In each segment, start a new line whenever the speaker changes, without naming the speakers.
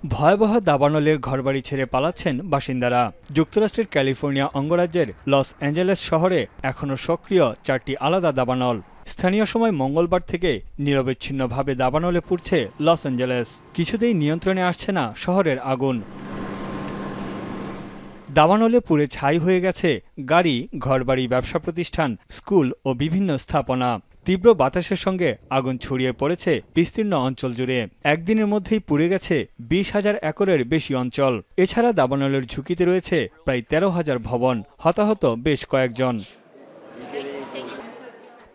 ভয়াবহ দাবানলের ঘরবাড়ি ছেড়ে পালাচ্ছেন বাসিন্দারা। যুক্তরাষ্ট্রের ক্যালিফোর্নিয়া অঙ্গরাজ্যের লস অ্যাঞ্জেলেস শহরে এখনও সক্রিয় 4টি আলাদা দাবানল। স্থানীয় সময় মঙ্গলবার থেকে নিরবচ্ছিন্নভাবে দাবানলে পুড়ছে লস অ্যাঞ্জেলেস। কিছুতেই নিয়ন্ত্রণে আসছে না শহরের আগুন। দাবানলে পুড়ে ছাই হয়ে গেছে গাড়ি, ঘরবাড়ি, ব্যবসা প্রতিষ্ঠান, স্কুল ও বিভিন্ন স্থাপনা। তীব্র বাতাসের সঙ্গে আগুন ছড়িয়ে পড়েছে বিস্তীর্ণ অঞ্চল জুড়ে। একদিনের মধ্যেই পুড়ে গেছে 20,000 একরের বেশি অঞ্চল। এছাড়া দাবানলের ঝুঁকিতে রয়েছে প্রায় 13,000 ভবন। হতাহত বেশ কয়েকজন।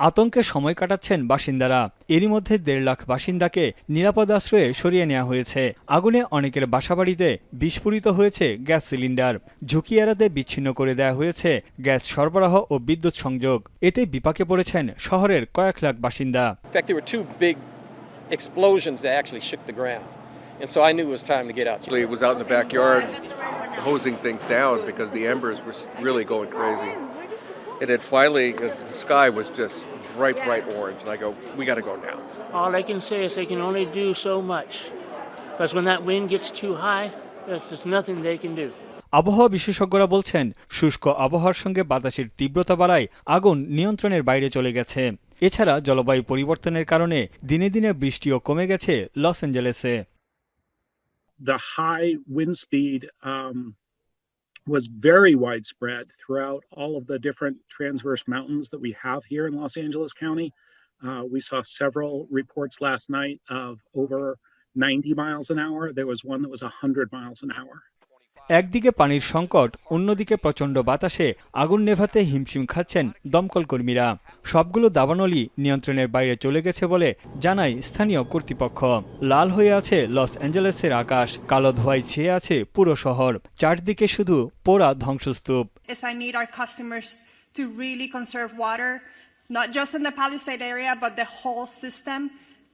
আতঙ্কে সময় কাটাচ্ছেন বাসিন্দারা। এরই মধ্যে 1.5 লাখ বাসিন্দাকে নিরাপদ আশ্রয়ে সরিয়ে নেওয়া হয়েছে। আগুনে অনেকের বাসাবাড়িতে বিস্ফোরিত হয়েছে গ্যাস সিলিন্ডার। ঝুঁকি এড়াতে বিচ্ছিন্ন করে দেওয়া হয়েছে গ্যাস সরবরাহ ও বিদ্যুৎ সংযোগ। এতে বিপাকে পড়েছেন শহরের কয়েক লাখ বাসিন্দা।
In fact, there were two big explosions that actually shook the ground. And so I knew it was time to get out.
It was out in the backyard hosing things down because the embers were really going crazy. And then finally, the sky was just bright orange. And I go, we got to go now.
All I can say is they can only do so much. Because when that wind gets too high, there's just nothing they can do.
আবহাওয়া বিশেষজ্ঞরা বলছেন, শুষ্ক আবহাওয়ার সঙ্গে বাতাসের তীব্রতা বাড়ায় আগুন নিয়ন্ত্রণের বাইরে চলে গেছে। এছাড়া জলবায়ু পরিবর্তনের কারণে দিনে দিনে বৃষ্টিও কমে গেছে loss অ্যাঞ্জেলেসে।
The high wind speed was very widespread throughout all of the different transverse mountains that we have here in Los Angeles County. We saw several reports last night of over 90 miles an hour. There was one that was 100 miles an hour.
একদিকে পানির সংকট, অন্যদিকে প্রচণ্ড বাতাসে আগুন নেভাতে হিমশিম খাচ্ছেন দমকল কর্মীরা। সবগুলো দাবানলই নিয়ন্ত্রণের বাইরে চলে গেছে বলে জানায় স্থানীয় কর্তৃপক্ষ। লাল হয়ে আছে লস অ্যাঞ্জেলেসের আকাশ, কালো ধোঁয়ায় ছেয়ে আছে পুরো শহর। চারদিকে শুধু পোড়া ধ্বংসস্তূপ।
I need our customers to really conserve water, not just in the Palisade area, but the whole system.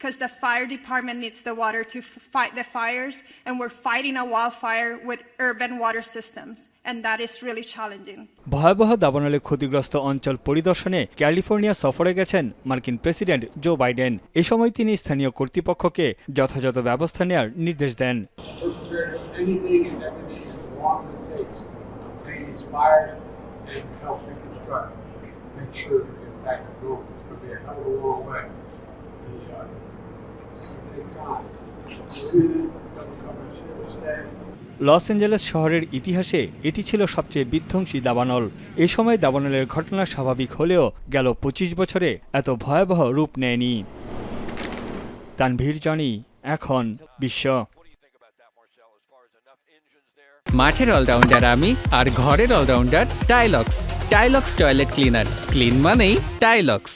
Because the fire department needs the water to fight the fires, and we're fighting a wildfire with urban water systems, and that is really challenging.
ভয়াবহ দাবানলে ক্ষতিগ্রস্ত অঞ্চল পরিদর্শনে California সফরে গেছেন মার্কিন president Joe Biden. এ সময় তিনি স্থানীয় কর্তৃপক্ষকে যথাযথ ব্যবস্থা নেওয়ার নির্দেশ দেন। লস অ্যাঞ্জেলেস শহরের ইতিহাসে এটি ছিল সবচেয়ে বিধ্বংসী দাবানল। এ সময় দাবানলের ঘটনা স্বাভাবিক হলেও গেল 25 বছরে এত ভয়াবহ রূপ নেয়নি। তানভীর জনি, এখন বিশ্ব।
মাঠের অলরাউন্ডার আমি, আর ঘরের allrounder Tilex. Tilex toilet cleaner, clean মানেই টাইলক্স।